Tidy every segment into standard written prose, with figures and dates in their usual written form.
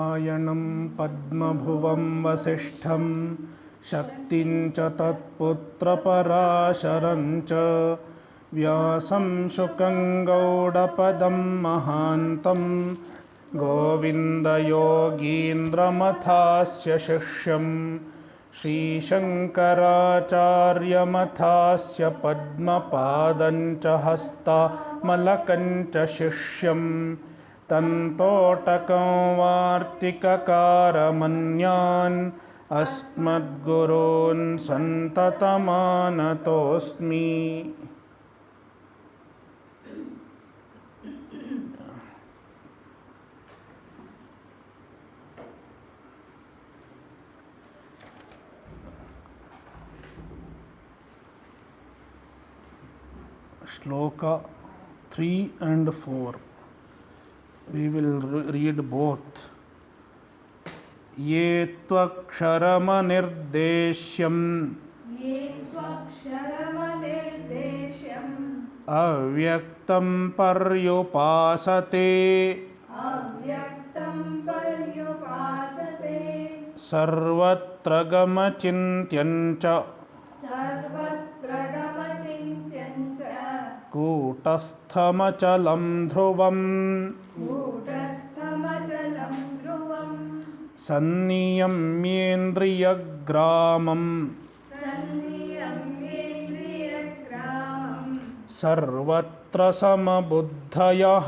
नारायणं पद्मभुवं वसिष्ठं शक्तिं च तत्पुत्रपराशरं च व्यासं शुकं गौडपदं महान्तं गोविन्दयोगीन्द्रमथास्य शिष्यं श्रीशङ्कराचार्यमथास्य पद्मपादं च हस्तामलकं च शिष्यं तन्तोटकं वार्तिककारमन्यान् अस्मद्गुरून् सन्ततमानतोऽस्मि। Shloka 3 and 4. We will read both. Ye tvaksharamanirdesyam avyaktam paryupasate sarvatra gamachintyancha कूटस्थमचलं ध्रुवम् सन्नियम्येन्द्रियग्रामम् सर्वत्र sama-buddhayah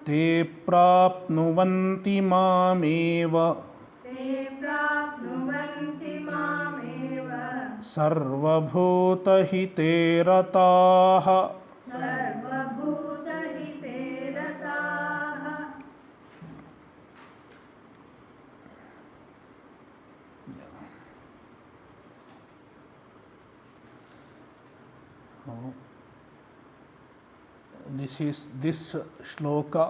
ते प्राप्नुवन्ति मामेव sarva-bhuta-hite ratah. This shloka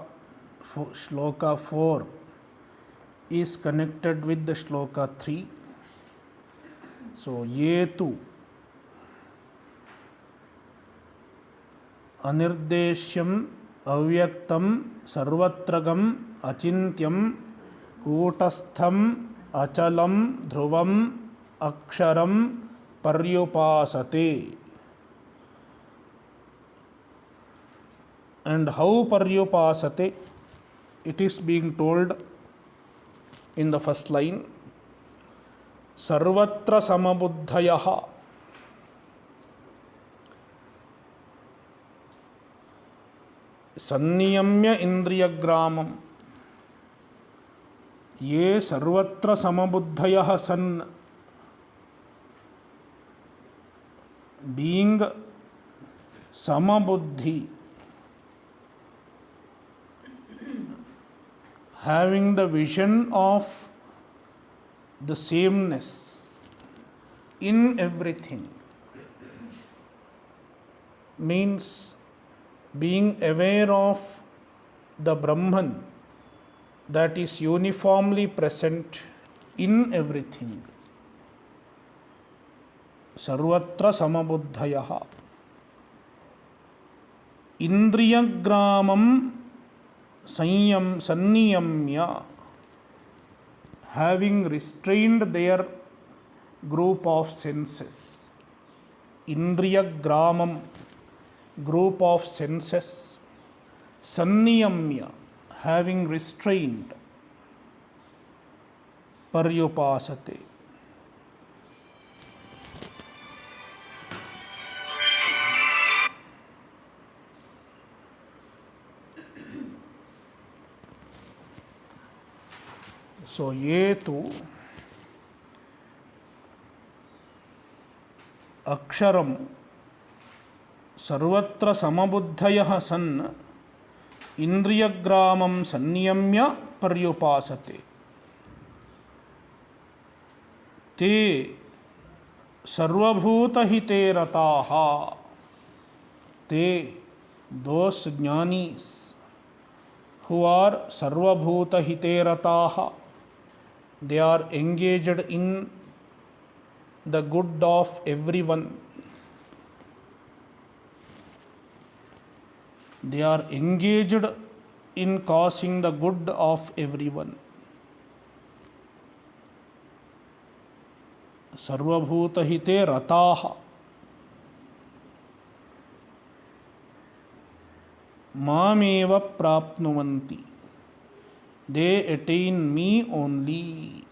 4 is connected with the shloka 3. So, ye tu anirdesyam avyaktam sarvatragam achintyam kootastham achalam dhruvam aksharam paryupasate. And how paryupasate? It is being told in the first line. Sarvatra sama-buddhayah Samniyamya indriya-gramam. Ye sarvatra sama-buddhayah san, being sama-buddhi, having the vision of the sameness in everything, means being aware of the Brahman that is uniformly present in everything. Sarvatra sama-buddhayah. Indriya-gramam Samniyamya, having restrained their group of senses. Indriya-gramam, group of senses. Samniyamya, having restrained. Paryupasate. So, ye tu aksharam sarvatra sama-buddhayah san indriya-gramam sanniyamya paryupasate. Te sarva-bhuta-hite ratah. Te, those jnanis who are sarva-bhuta-hite ratah, they are engaged in the good of everyone. They are engaged in causing the good of everyone. Sarva-bhuta-hite ratah. Mameva prapnuvanti. They attain me only.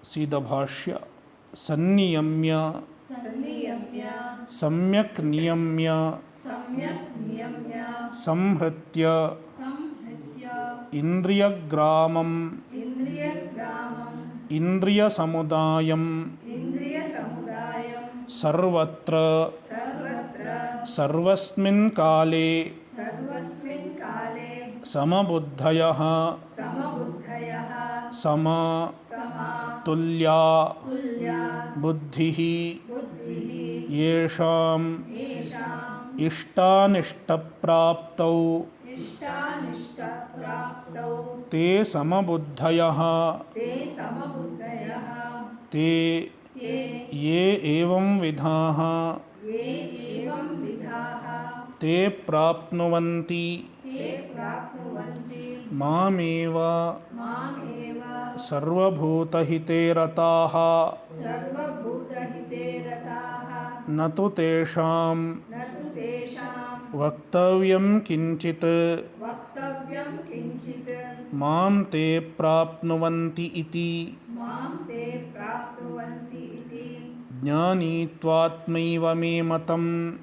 See the Bhashya. Samniyamya. Samyak niyamya. Samhritya. Indriya-gramam. Indriya-samudayam. Sarvatra. Sarvasmin kale. Sama-buddhayah. sama-tulya-buddhih. Yesham. ishtanishta-praptau. Te sama-buddhayah. Te ye evam vidhah. Te prapnuvanti. Mameva sarva-bhuta-hite ratah. Natu tesam vaktavyam kinchit. Mam te prapnuvanti iti. Jnanitvatmaiva me matam.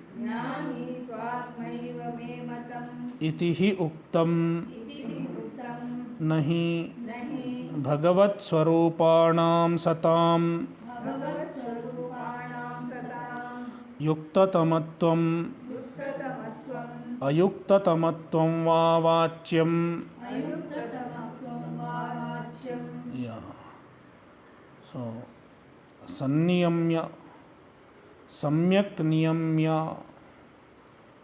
Iti hi uktam. Nahi Bhagavad swarupanam satam. Yuktatamatvam. Ayuktatamatvam vavacyam. Yeah. So, Samniyamya, Samyak Niyamya,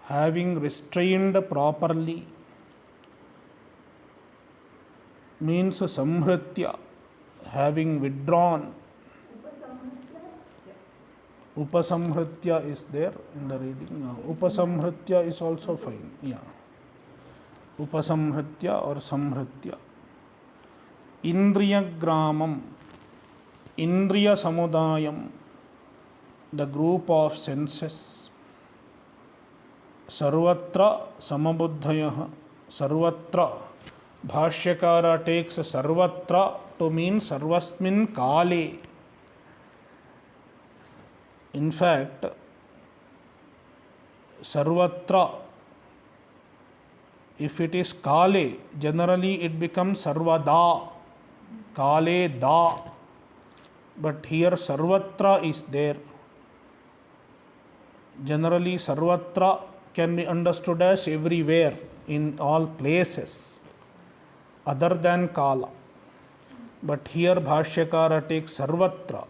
having restrained properly, means Samhritya, having withdrawn. Upasamhritya is there in the reading. Upasamhritya is also fine. Yeah. Upasamhritya or Samhritya. Indriya-gramam, indriya-samudayam, the group of senses. Sarvatra, sama-buddhayah. Sarvatra. Bhashyakara takes sarvatra to mean sarvasmin kale. In fact, sarvatra, if it is kale, generally it becomes sarvada, kale da. But here sarvatra is there. Generally sarvatra can be understood as everywhere, in all places, other than kala. But here Bhashyakara takes sarvatra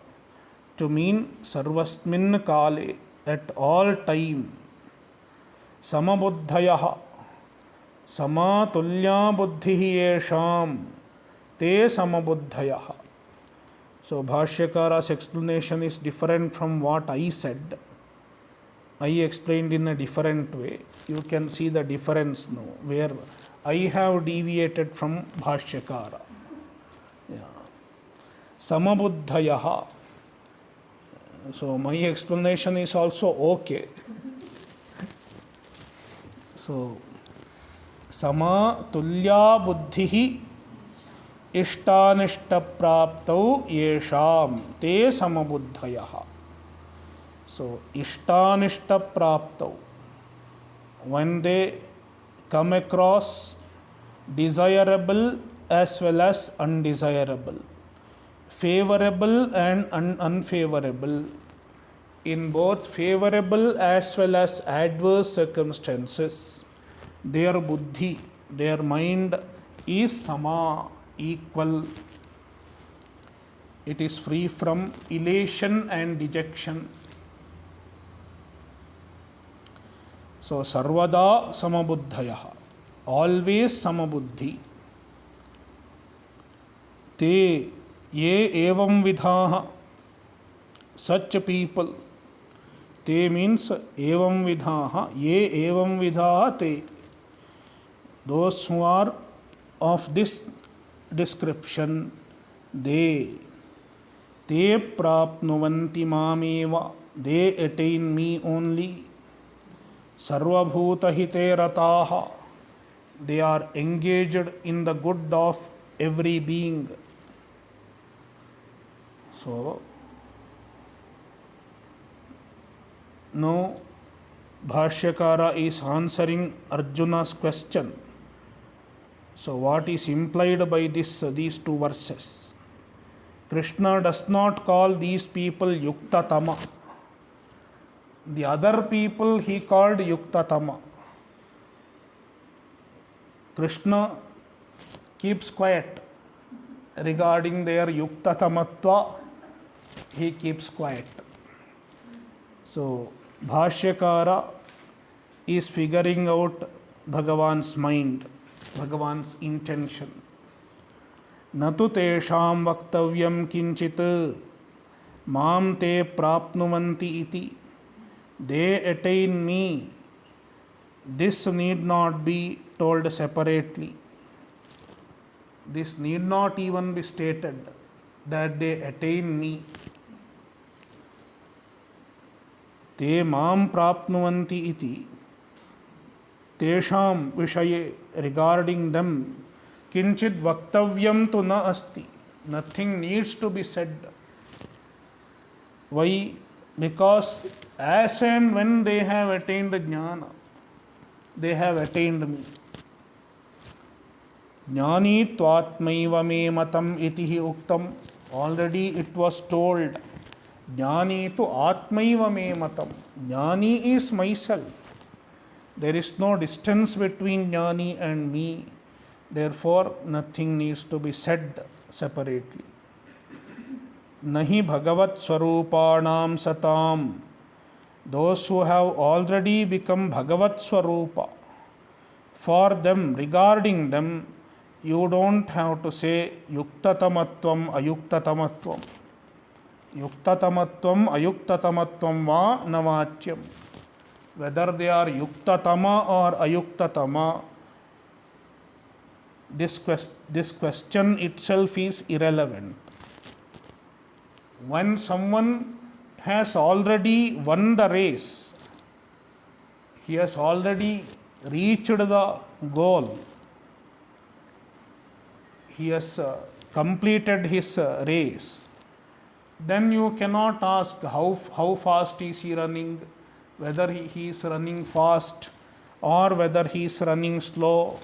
to mean sarvasmin kale, at all time. Sama-buddhayah, sama-tulya-buddhih yesham, te sama-buddhayah. So Bhashyakara's explanation is different from what I said. I explained in a different way. You can see the difference now, where I have deviated from Bhashyakara. Yeah. Sama-buddhayah. So my explanation is also okay. So sama-tulya-buddhih ishtanishta-praptau yesham te sama-buddhayah. So ishtanishta-praptau, when they come across desirable as well as undesirable, favorable and unfavorable, in both favorable as well as adverse circumstances, their buddhi, their mind is sama, equal. It is free from elation and dejection. So sarvada sama-buddhayah, always sama-buddhi. Te ye evam vidhah, such people. Te means evam vidhaha, ye evam vidhaha te. Those who are of this description, they prapnuvanti mameva, they attain me only. Sarva-bhuta-hite ratah, they are engaged in the good of every being. So, now Bhashyakara is answering Arjuna's question. So, what is implied by these two verses? Krishna does not call these people yukta-tama. The other people he called yukta-tama. Krishna keeps quiet regarding their yukta-tamatva. He keeps quiet. So, Bhashyakara is figuring out Bhagavan's mind, Bhagavan's intention. Natu tesham vaktavyam kinchit mam te prapnuvanti iti. They attain me. This need not be told separately. This need not even be stated that they attain me. Te mam prapnuvanti iti. Tesham vishaye, regarding them, kinchit vaktavyam tu na asti. Nothing needs to be said. Why? Because as and when they have attained jnana, they have attained me. Jnani tvatmaiva me matam iti hi uktam. Already it was told. Jnani tu atmaiva me matam. Jnani is myself. There is no distance between Jnani and me. Therefore, nothing needs to be said separately. Nahi bhagavat swarupanam satam. Those who have already become bhagavat swarupa, for them, regarding them, you don't have to say yuktatamatvam, ayuktatamatvam. Yuktatamatvam, ayuktatamatvam va navachyam. Whether they are yuktatama or ayuktatama, this question itself is irrelevant. When someone has already won the race, he has already reached the goal, he has completed his race, then you cannot ask how fast is he running, whether he is running fast or whether he is running slow.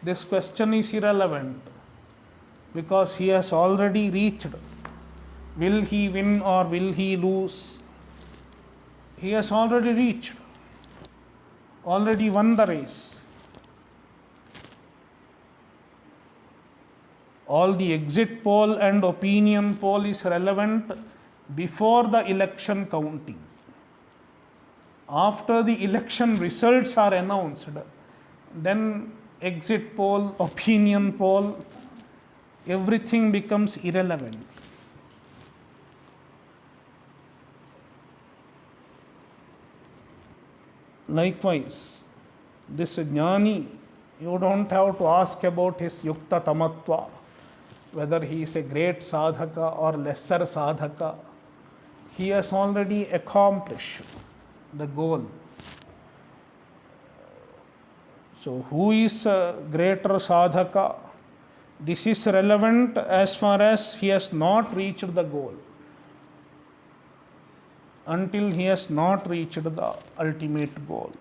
This question is irrelevant because he has already reached. Will he win or will he lose? He has already reached, already won the race. All the exit poll and opinion poll is relevant before the election counting. After the election results are announced, then exit poll, opinion poll, everything becomes irrelevant. Likewise, this jnani, you don't have to ask about his yukta tamatva, whether he is a great sadhaka or lesser sadhaka. He has already accomplished the goal. So, who is a greater sadhaka? This is relevant as far as he has not reached the goal. Until he has not reached the ultimate goal.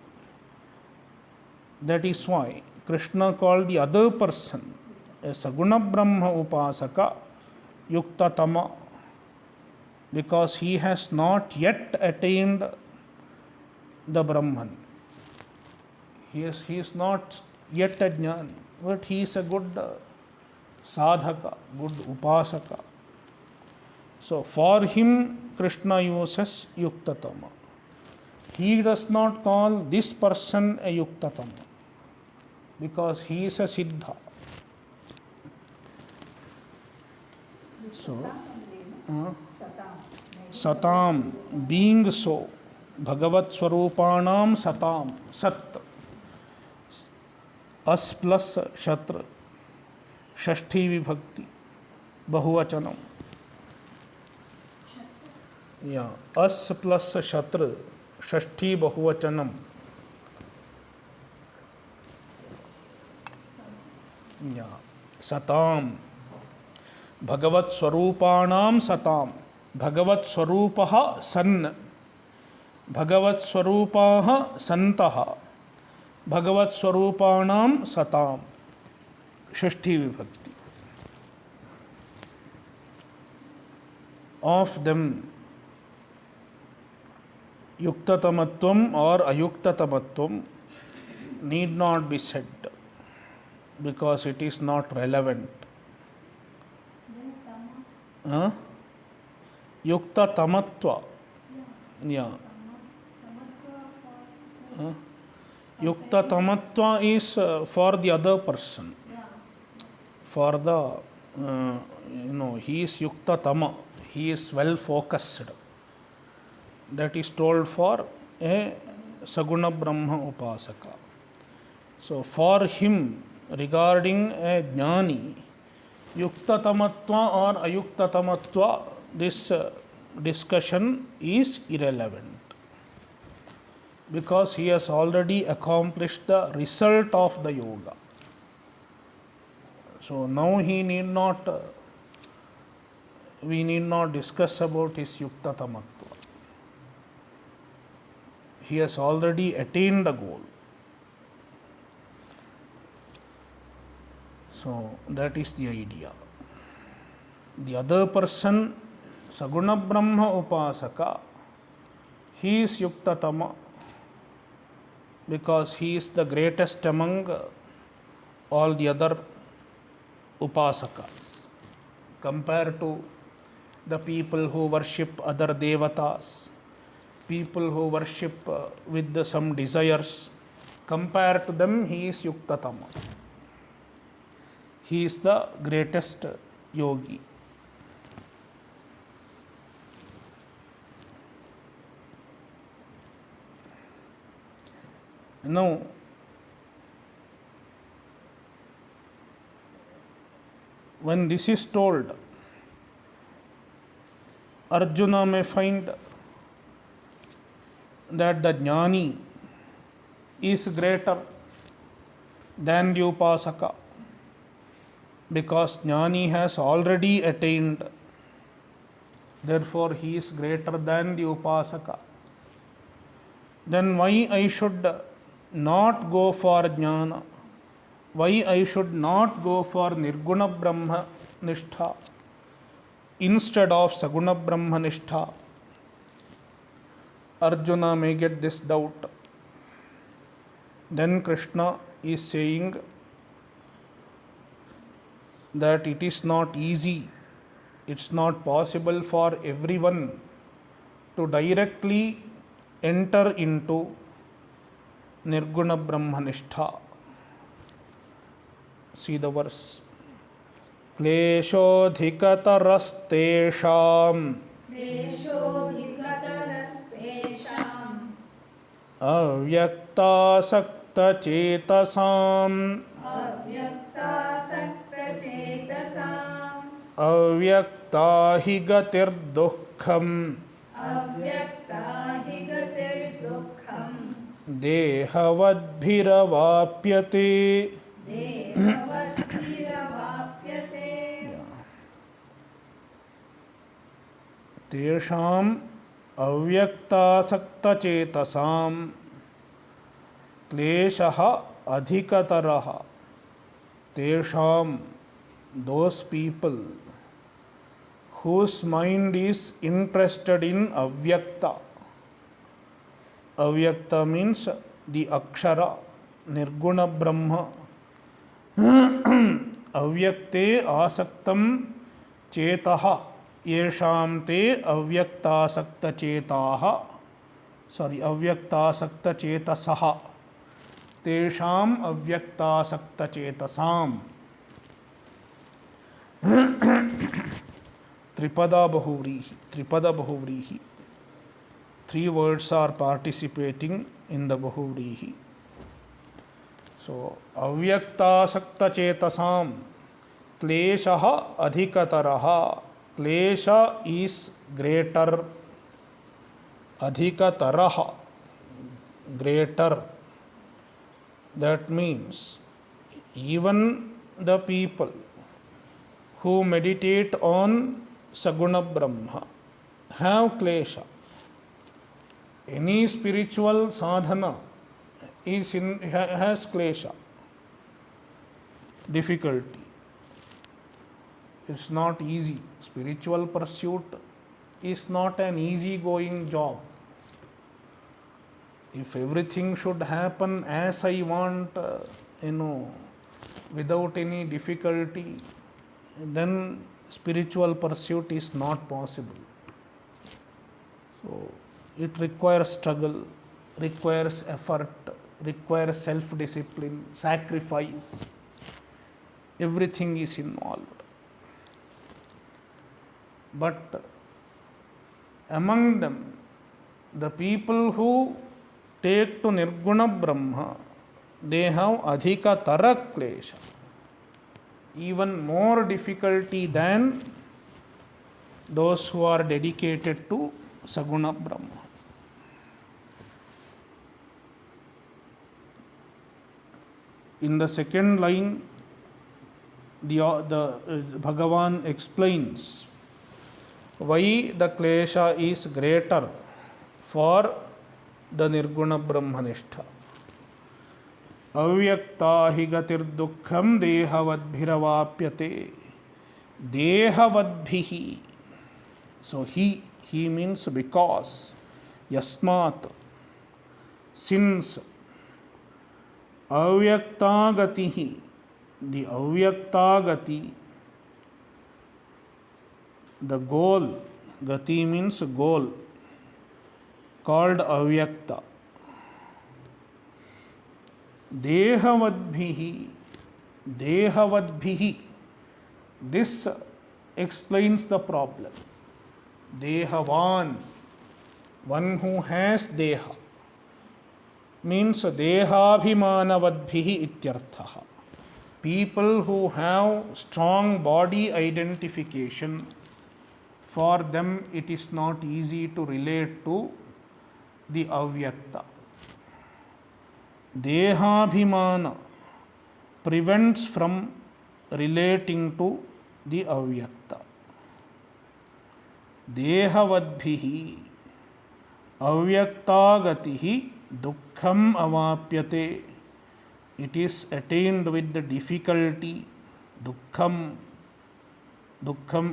That is why Krishna called the other person a saguna brahma upasaka yukta tama, because he has not yet attained the Brahman. He is not yet a jnani, but he is a good sadhaka, good upasaka. So, for him, Krishna uses yuktatama. He does not call this person a yuktatama because he is a siddha. So, satam, being so. Bhagavat Swarupanam satam, sat. As plus shatra, shashti vibhakti, bahuvachanam. Yeah, as plus shatra, shashti bahuvachanam. Yeah, satam. Bhagavat Swarupanam satam. Bhagavat Swarupaha san. Bhagavat Swarupaha santaha. Bhagavat Swarupanam satam. Shashti vibhakti. Of them, yuktatamatvam or ayuktatamatvam need not be said because it is not relevant. Yukta tamatva. Yeah. Yukta tamatva is for the other person. For the, he is yukta tama. He is well focused. That is told for a saguna brahma upasaka. So for him, regarding a jnani, yukta tamatva or ayukta tamatva, this discussion is irrelevant because he has already accomplished the result of the yoga. So now we need not discuss about his yukta tamatva. He has already attained the goal. So that is the idea. The other person, Saguna Brahma Upasaka, he is Yuktatama because he is the greatest among all the other Upasakas compared to the people who worship other devatas, people who worship with some desires. Compared to them, he is Yuktatama. He is the greatest yogi. Now, when this is told, Arjuna may find that the jnani is greater than the upasaka because jnani has already attained. Therefore, he is greater than the upasaka. Then why I should not go for jnana? Why I should not go for nirguna brahma nishtha instead of saguna brahma nishtha? Arjuna may get this doubt. Then Krishna is saying that it is not easy, it's not possible for everyone to directly enter into nirguna brahmanishtha. See the verse. Kleshodhikatarastesham avyakta-asakta-cetasam avyakta-hi gatir duhkham dehavadbhih avapyate. Tesam avyakta-asakta-cetasam klesah adhika-tarah. Tesam, those people whose mind is interested in avyakta. Avyakta means the akshara, nirguna brahma. Avyakte asaktam cetah yesham te avyakta-asakta-cetaha. Avyakta-asakta-cetasah. Tesam avyakta-asakta-cetasam. Tripada Bahuvrihi. Three words are participating in the Bahuvrihi. So, avyakta-asakta-cetasam, klesah adhika-tarah. Klesha is greater, adhika-tarah greater. That means even the people who meditate on Saguna Brahma have klesha. Any spiritual sadhana has klesha, difficulty. It's not easy. Spiritual pursuit is not an easy going job. If everything should happen as I want, without any difficulty, then spiritual pursuit is not possible. So, it requires struggle, requires effort, requires self-discipline, sacrifice. Everything is involved. But among them, the people who take to Nirguna Brahma, they have adhika-tarah klesha, even more difficulty than those who are dedicated to Saguna Brahma. In the second line, the Bhagavan explains why the klesha is greater for the Nirguna Brahmanistha. Avyakta-hi duhkham dehavadbhih avapyate. Dehavadbhih. So he means because, yasmat, since, avyakta-gatih, the avyakta-gati, the goal, gati means goal, called avyakta. Dehavadbhih, this explains the problem. Dehavan, one who has deha, means dehabhimanavadbhih ityarthaha. People who have strong body identification, for them it is not easy to relate to the avyakta. Dehabhimana prevents from relating to the avyakta. Dehavadbhih avyakta-gatih duhkham avapyate. It is attained with the difficulty. Duhkham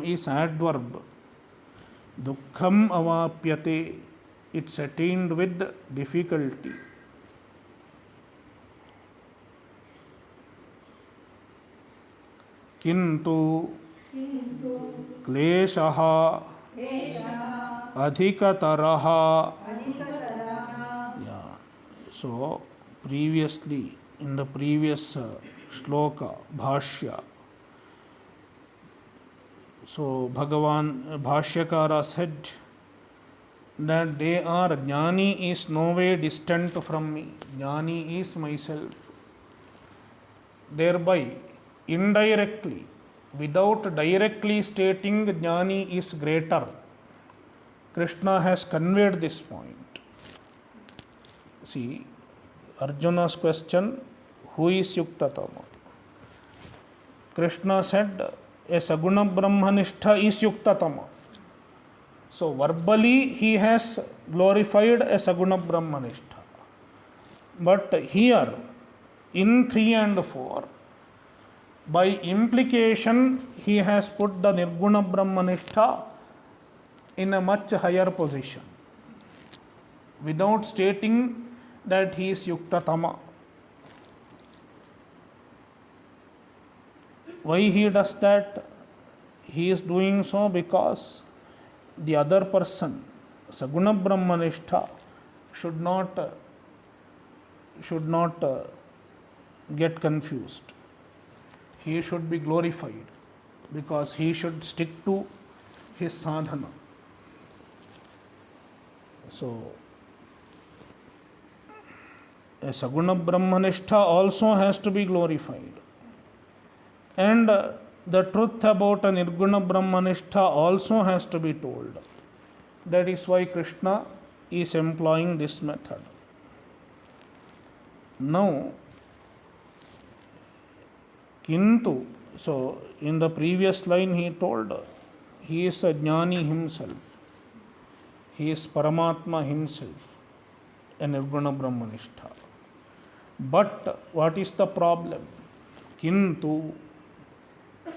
is adverb. Duhkham avapyate. It's attained with difficulty. Kintu klesah adhika-tarah. So, previously, in the previous shloka, Bhashya, so Bhagavan, Bhashyakara said that they are, Jnani is no way distant from me, Jnani is myself. Thereby, indirectly, without directly stating Jnani is greater, Krishna has conveyed this point. See, Arjuna's question, who is Yuktatama? Krishna said, a Saguna Brahmanistha is Yuktatama. So, verbally he has glorified a Saguna Brahmanistha. But here, in 3 and 4, by implication, he has put the Nirguna Brahmanistha in a much higher position, without stating that he is Yuktatama. Why he does that? He is doing so because the other person, Saguna Brahmanistha, should not get confused. He should be glorified because he should stick to his sadhana. So, a Saguna Brahmanistha also has to be glorified. And the truth about a Nirguna Brahmanistha also has to be told. That is why Krishna is employing this method. Now, Kintu, so in the previous line he told, he is a Jnani himself. He is Paramatma himself, a Nirguna Brahmanistha. But what is the problem? Kintu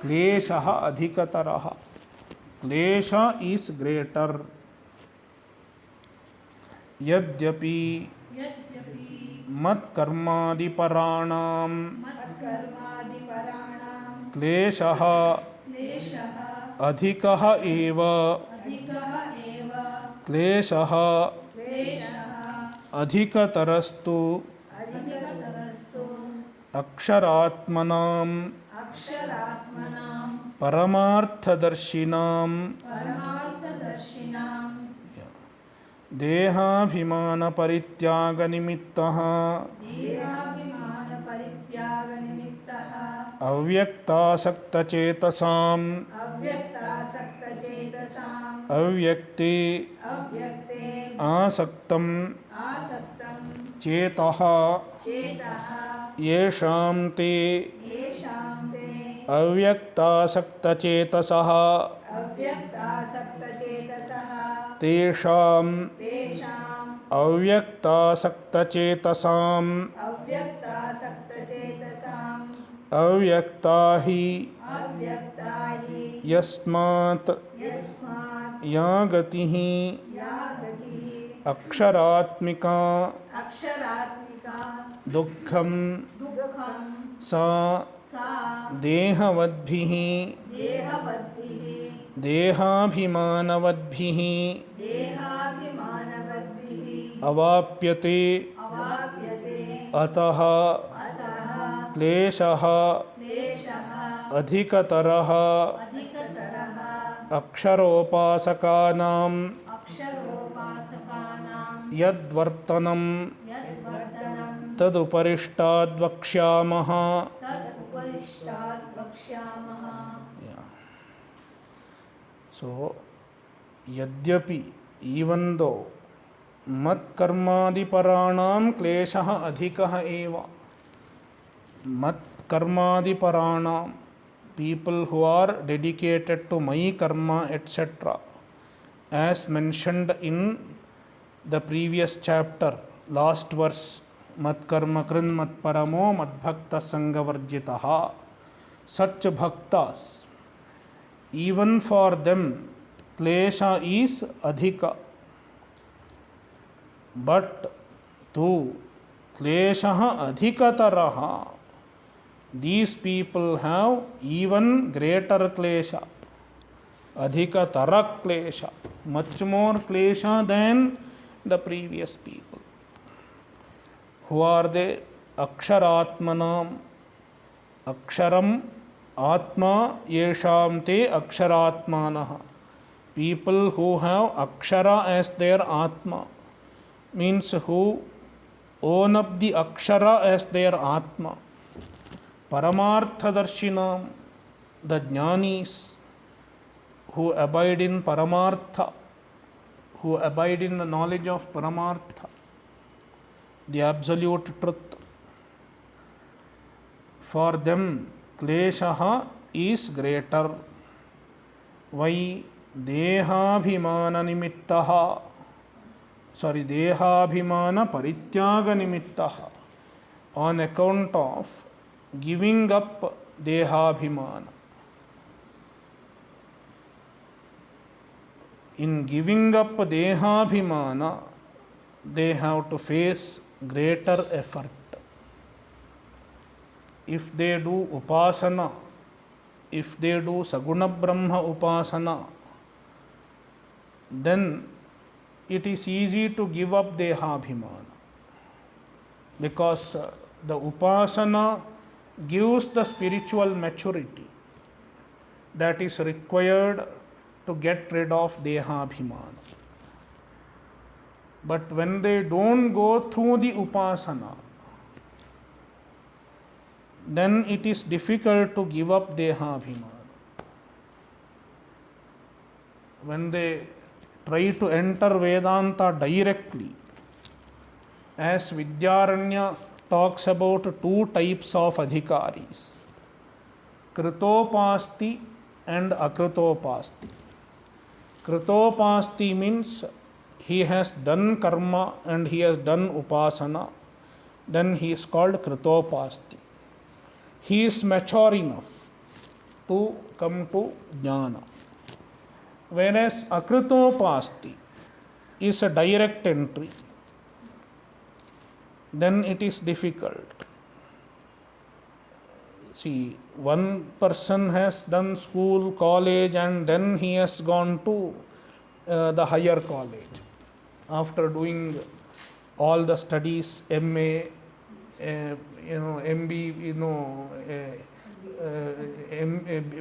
klesah adhika-tarah. Klesha is greater. Yadyapi mat karmadi paranam klesah adhikah eva klesah adhika-tarastu aksharatmanam paramarthadarshinaam dehabhimana parityaga nimittah avyakta-asakta-cetasam avyakte asaktam cetah yesham te avyakta-asakta-cetasah tesam avyakta-asakta-cetasam avyakta-hi yasmat ya gatih aksharatmika duhkham sa dehavadbhih dehabhimanavadbhih avapyate atah klesah adhika-tarah aksharopasakanam yadvartanam taduparishtat vakshamaha. So, yadyapi, even though mat karmadi paranam klesah adhikah eva, mat karmadi paranam, people who are dedicated to my karma, etc., as mentioned in the previous chapter, last verse, mat karma krin mat paramo mat bhakta sangavarjitaha, such bhaktas, even for them klesha is adhika, but to klesah adhika-tarah, these people have even greater klesha, adhika-tarah klesha, much more klesha than the previous people. Who are they? Aksharatmanam, aksharam atma yesham te aksharatmanah. People who have akshara as their atma, means who own up the akshara as their atma. Paramarthadarshinaam, the jnanis who abide in paramartha, who abide in the knowledge of paramartha, the absolute truth. For them, klesha is greater. Why? Dehabhimana nimittaha, dehabhimana parityaga nimittaha, on account of giving up dehabhimana. In giving up dehabhimana, they have to face greater effort. If they do upasana, if they do saguna brahma upasana, then it is easy to give up dehabhimana, because the upasana gives the spiritual maturity that is required to get rid of dehabhimana. But when they don't go through the upasana, then it is difficult to give up dehabhimana. When they try to enter Vedanta directly, as Vidyaranya talks about two types of adhikaris, kritopasti and akritopasti. Kritopasti means he has done karma and he has done upasana, then he is called kritopasti. He is mature enough to come to jnana. Whereas akritopasti is a direct entry, then it is difficult. See, one person has done school, college, and then he has gone to the higher college. After doing all the studies, MA, MB,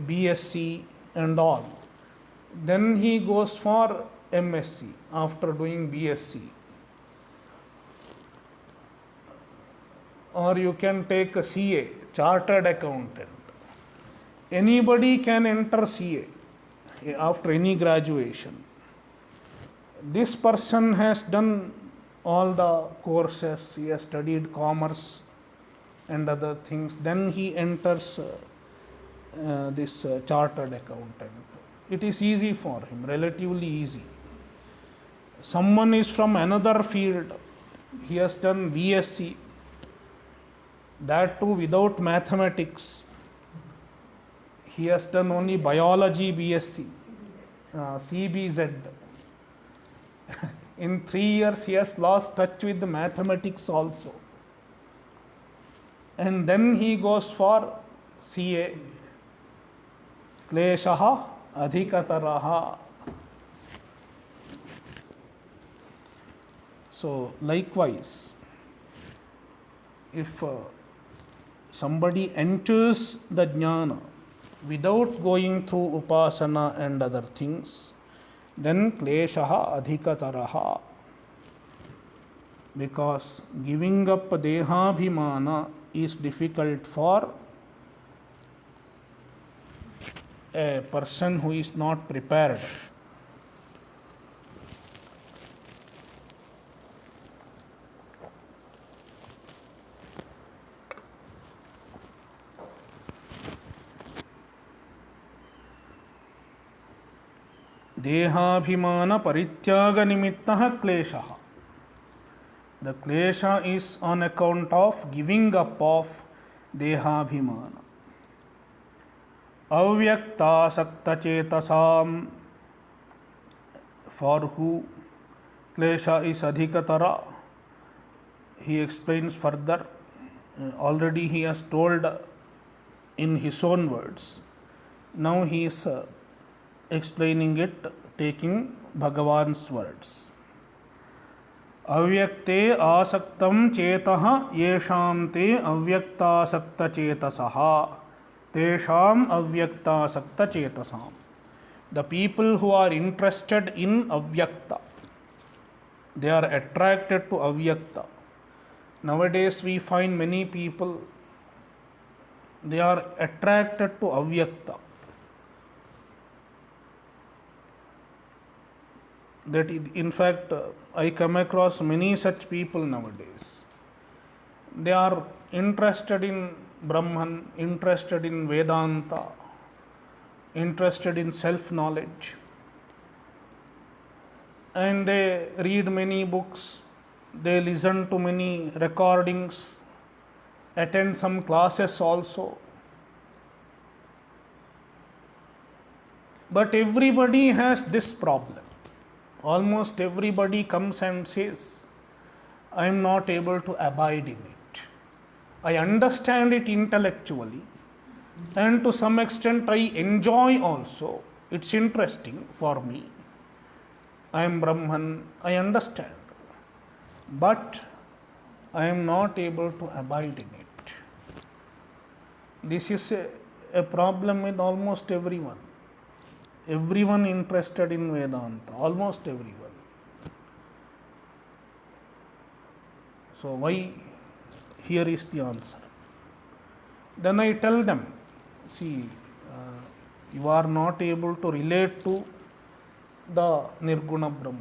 BSc and all. Then he goes for MSc after doing BSc. Or you can take a CA, Chartered Accountant. Anybody can enter CA after any graduation. This person has done all the courses, he has studied commerce and other things, then he enters this Chartered Accountant. It is easy for him, relatively easy. Someone is from another field, he has done BSc, that too without mathematics. He has done only biology BSc, CBZ. In 3 years he has lost touch with the mathematics also. And then he goes for CA, klesah, adhika-tarah. So likewise, if somebody enters the jnana without going through upasana and other things, then klesah, adhika-tarah. Because giving up dehabhimana is difficult for a person who is not prepared. Dehabhimana parityaga nimittah klesah. The klesha is on account of giving up of dehabhimana. Avyakta-asakta-cetasam, for who klesha is adhika-tarah. He explains further. Already he has told in his own words. Now he is explaining it, taking Bhagavan's words. Avyakte-asaktam cetah yesham te avyakta-asakta-cetasah tesam avyakta-asakta-cetasam. The people who are interested in avyakta, they are attracted to avyakta. Nowadays we find many people, they are attracted to avyakta. That in fact I come across many such people nowadays. They are interested in Brahman, interested in Vedanta, interested in self-knowledge. And they read many books, they listen to many recordings, attend some classes also. But everybody has this problem. Almost everybody comes and says, I am not able to abide in it. I understand it intellectually, and to some extent I enjoy also. It's interesting for me. I am Brahman, I understand. But I am not able to abide in it. This is a problem with almost everyone. everyone interested in Vedanta, almost everyone. So why? Here is the answer. Then I tell them, see, you are not able to relate to the Nirguna Brahma.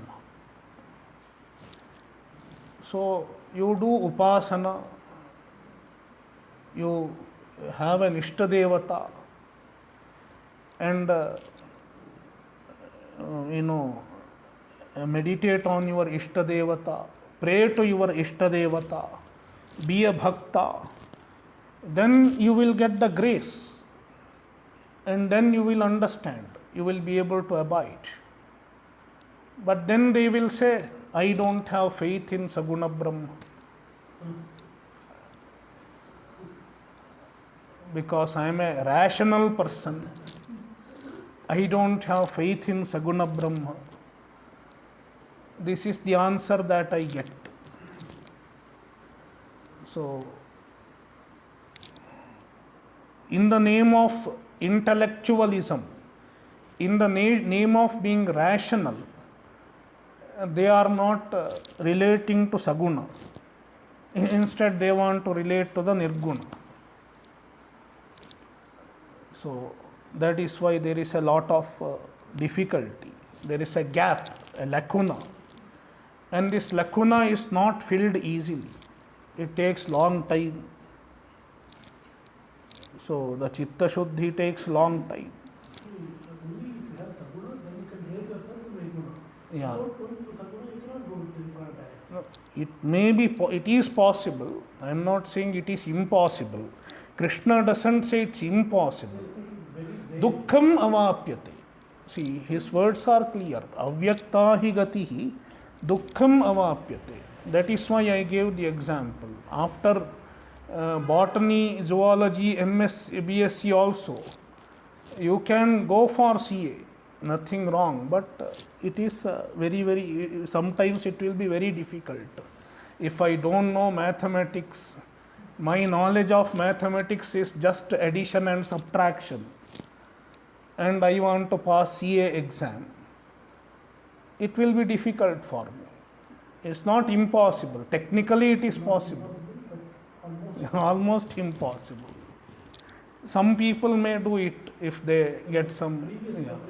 So you do upasana, you have an Ishtadevata, and meditate on your Ishtadevata, pray to your Ishtadevata, be a bhakta, then you will get the grace, and then you will understand, you will be able to abide. But then they will say, I don't have faith in Saguna Brahma, because I am a rational person. I don't have faith in Saguna Brahma. This is the answer that I get. So, in the name of intellectualism, in the name of being rational, they are not relating to Saguna. Instead, they want to relate to the Nirguna. So, that is why there is a lot of difficulty. There is a gap, a lacuna. And this lacuna is not filled easily. It takes long time. So, the Chitta Shuddhi takes long time. Only if you have Saguna, then you can raise yourself to Nirguna. Yeah. Without going to Saguna, you cannot go to Nirguna directly. It may be, it is possible. I am not saying it is impossible. Krishna doesn't say it's impossible. Duhkham avapyate. See, his words are clear. Avyakta-hi gatih, duhkham avapyate. That is why I gave the example. After botany, zoology, MS, BSc also, you can go for CA. Nothing wrong. But it is very, sometimes it will be very difficult. If I don't know mathematics, my knowledge of mathematics is just addition and subtraction, and I want to pass CA exam, it will be difficult for me. It's not impossible. Technically it is possible. Almost impossible. Some people may do it if they get some. Previous they have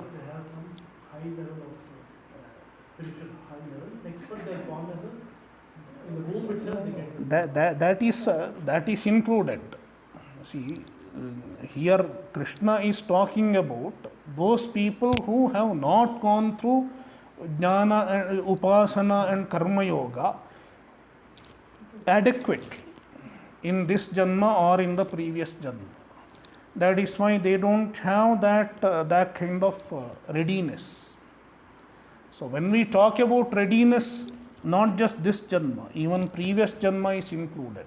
some high level of spiritual high level. Next part they are born as a, in the womb itself they get. That is included. See, here Krishna is talking about those people who have not gone through jnana, upasana and karma yoga adequately in this janma or in the previous janma. That is why they don't have that kind of readiness. So when we talk about readiness, not just this janma, even previous janma is included.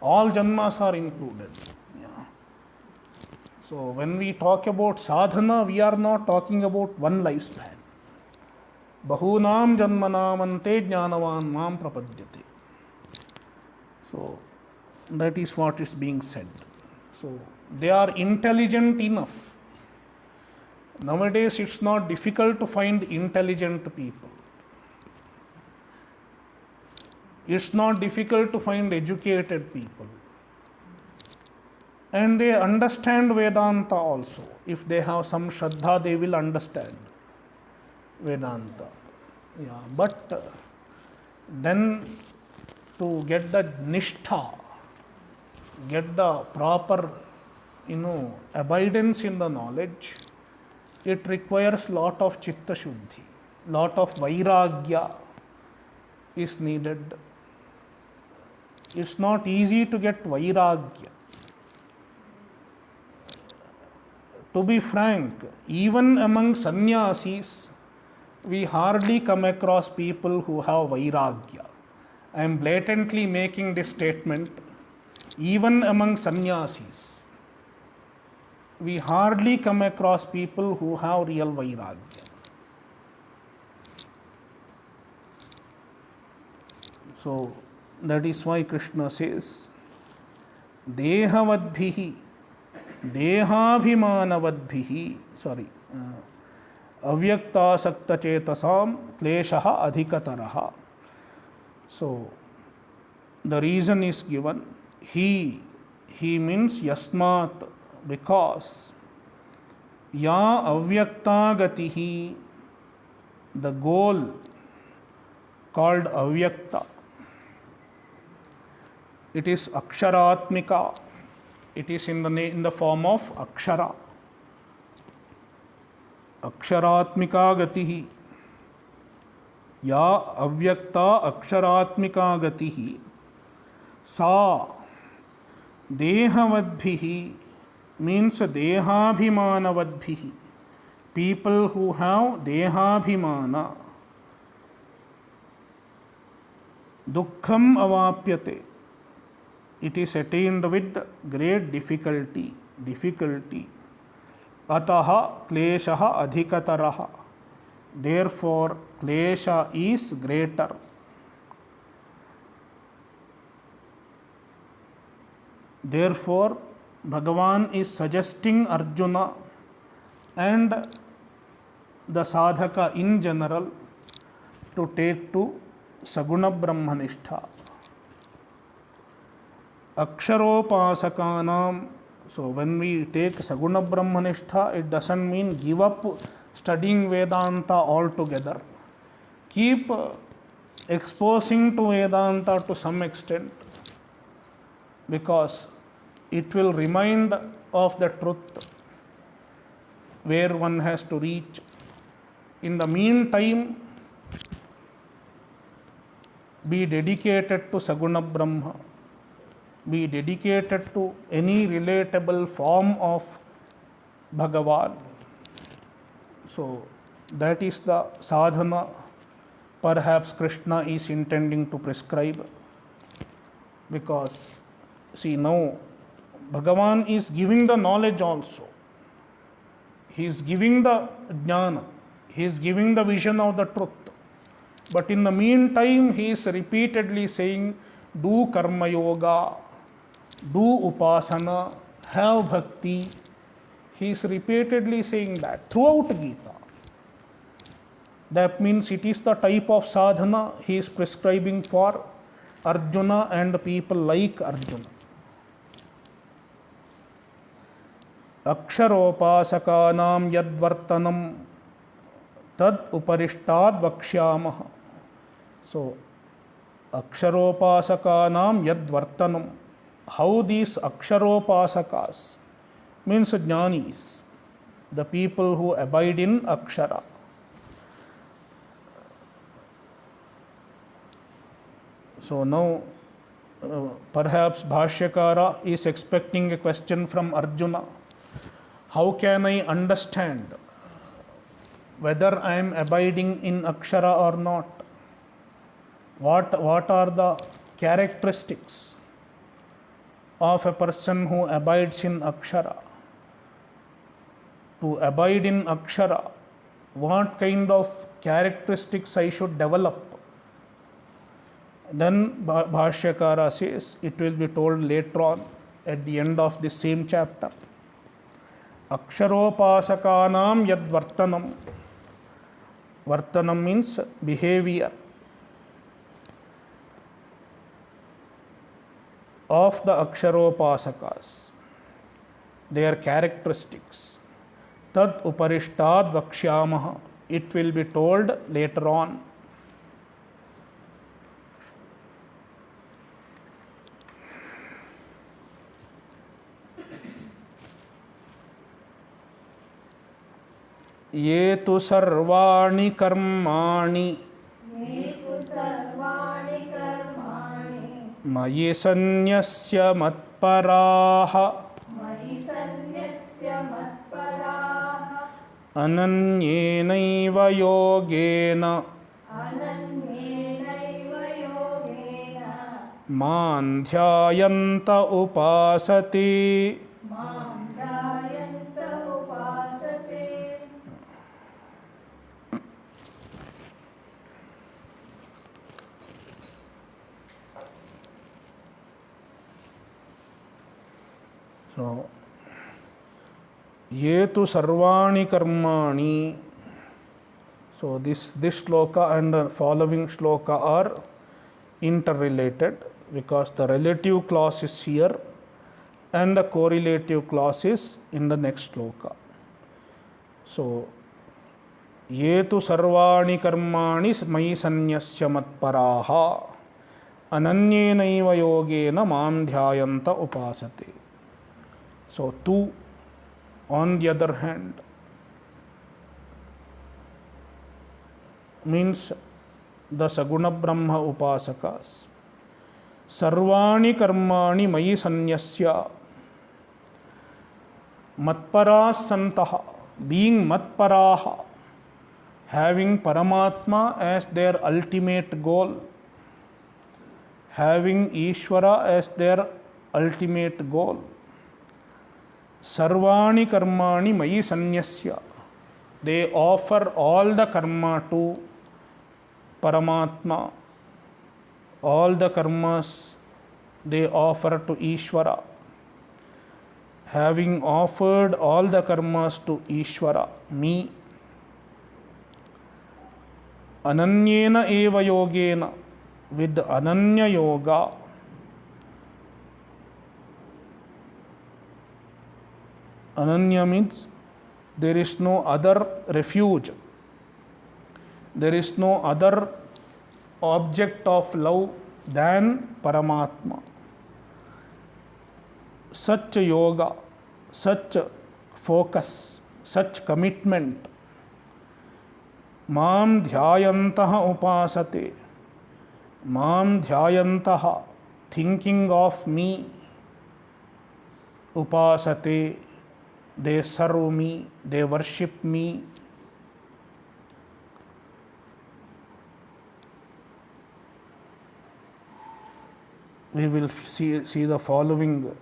All janmas are included. So when we talk about sadhana, we are not talking about one lifespan. Bahunam janmanam ante jnanavan mam prapadyate. So that is what is being said. So they are intelligent enough. Nowadays it's not difficult to find intelligent people. It's not difficult to find educated people. And they understand Vedanta also. If they have some Shraddha, they will understand Vedanta. Yeah, but then to get the Nishtha, get the proper, abidance in the knowledge, it requires lot of Chitta Shuddhi, lot of Vairagya is needed. It's not easy to get Vairagya. To be frank, even among sannyasis, we hardly come across people who have Vairagya. I am blatantly making this statement. Even among sannyasis, we hardly come across people who have real Vairagya. So, that is why Krishna says, dehavadbhih, dehabhimanavadbhih, avyakta-asakta-cetasam klesah adhika-tarah. So the reason is given. He means yasmat, because ya avyakta-gatih, the goal called avyakta, it is aksharatmika, it is in the form of akshara. Aksharatmika gatih, ya avyakta aksharatmika gatih, sa dehavadbhih, means dehabhimanavadbhih, people who have dehabhimana. Duhkham avapyate, it is attained with great difficulty. Atah klesah adhika-tarah, therefore klesha is greater. Therefore Bhagavan is suggesting Arjuna and the sadhaka in general to take to saguna brahmanishtha. Aksharopasakanam, so when we take saguna brahmanishtha, it doesn't mean give up studying Vedanta altogether. Keep exposing to Vedanta to some extent, because it will remind of the truth where one has to reach. In the meantime, be dedicated to Saguna Brahma, be dedicated to any relatable form of Bhagawad. So that is the sadhana perhaps Krishna is intending to prescribe, because see, now Bhagavan is giving the knowledge also. He is giving the jnana, he is giving the vision of the truth. But in the meantime, he is repeatedly saying, do karma yoga, do upasana, have bhakti. He is repeatedly saying that throughout Gita. That means it is the type of sadhana he is prescribing for Arjuna and people like Arjuna. Aksharopasakanam yadvartanam tad uparishtad vakshyamah. So, aksharopasakanam yadvartanam. How these aksharopasakas, means jnanis, the people who abide in akshara. So now perhaps Bhashyakara is expecting a question from Arjuna. How can I understand whether I am abiding in akshara or not? What are the characteristics of a person who abides in akshara? To abide in akshara, what kind of characteristics I should develop? Then Bhashyakara says, it will be told later on at the end of the same chapter. Aksharopasakanam yadvartanam. Vartanam means behavior of the aksharopasakas, their characteristics. Tad uparishtad vakshyamah. It will be told later on. ये तु सर्वाणि कर्माणि मयि सन्न्यस्य मत्पराः अनन्येनैव योगेन मां ध्यायन्त उपासते. So, ye tu sarvani karmani. So this shloka and the following shloka are interrelated because the relative clause is here and the correlative clause is in the next shloka. So ye tu sarvani karmani mai sanyasya matparaha ananyenaiva yogena mam dhyayanta upasate. So tu, on the other hand, means the saguna brahma upasakas. Sarvani karmani mai sanyasya matparas santaha, being matparaha, having Paramatma as their ultimate goal, having Ishvara as their ultimate goal. Sarvani karmani mai sanyasya, they offer all the karma to Paramatma, all the karmas they offer to Ishvara. Having offered all the karmas to Ishvara, me, ananyena eva yogena, with ananya yoga, ananya means there is no other refuge, there is no other object of love than Paramatma. Such yoga, such focus, such commitment, mam dhyayantaha upasate, mam dhyayantaha, thinking of me, upasate, they serve me, they worship me. We will see the following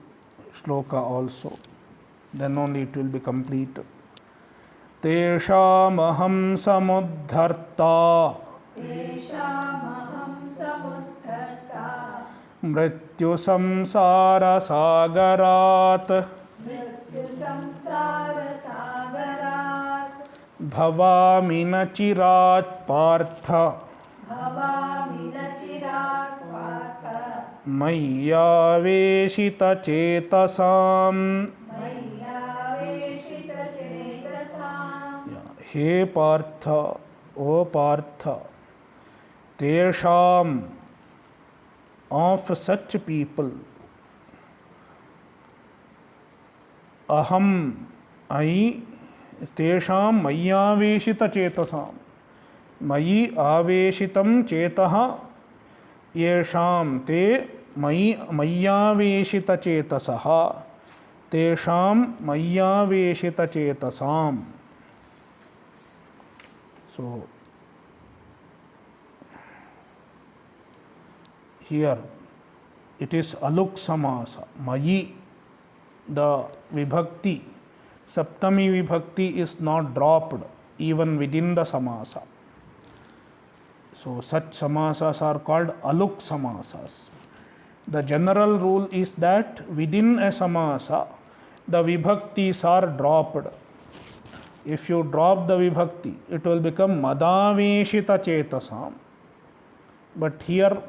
shloka also, then only it will be complete. Teshamaham samudharta mrityu samsara sagarat bhavami na chirat partha mayyaveshita-cetasam. He Partha, O Partha, Tesham, of such people, aham, I, Tesham mayyaveshita-cetasam, mayi aveshitam cetaha, yesham te mayyaveshita-cetasaha, tesham mayyaveshita-cetasam. So here it is aluk samasa, mayi, the vibhakti, saptami vibhakti is not dropped even within the samasa. So such samasas are called aluk samasas. The general rule is that within a samasa, the vibhaktis are dropped. If you drop the vibhakti, it will become madaveshita-cetasam. But here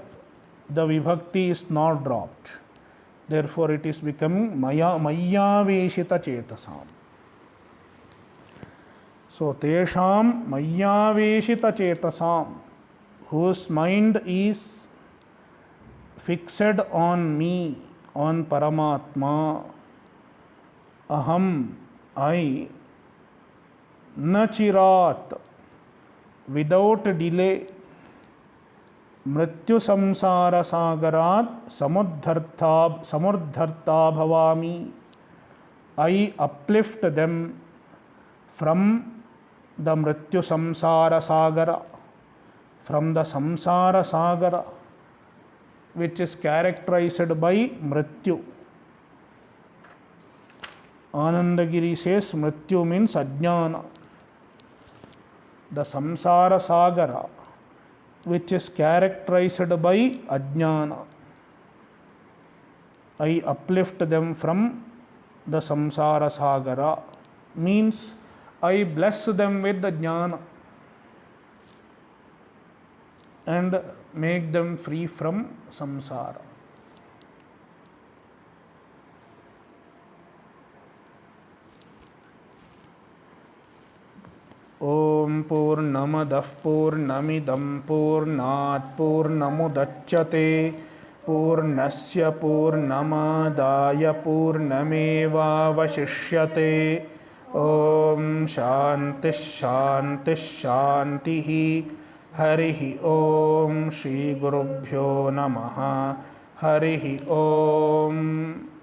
the vibhakti is not dropped. Therefore it is becoming mayyaveshita-cetasam. So tesham mayyaveshita-cetasam, whose mind is fixed on me, on Paramatma, aham, I, na chirat, without delay, mrityu samsara sagarat samudharta bhavami, I uplift them from the mrityu samsara sagara, from the samsara sagara, which is characterized by mrityu. Anandagiri says mrityu means ajnana. The samsara sagara, which is characterized by ajnana, I uplift them from the samsara sagara. means I bless them with the jnana and make them free from samsara. Om Purnamadah Purnamidam Purnat Purnamudachyate Purnasya Purnamadaya Purnamevavashishyate. Om Shanti Shanti Shantihi. Harihi Om Shri Gurubhyo Namaha. Harihi Om.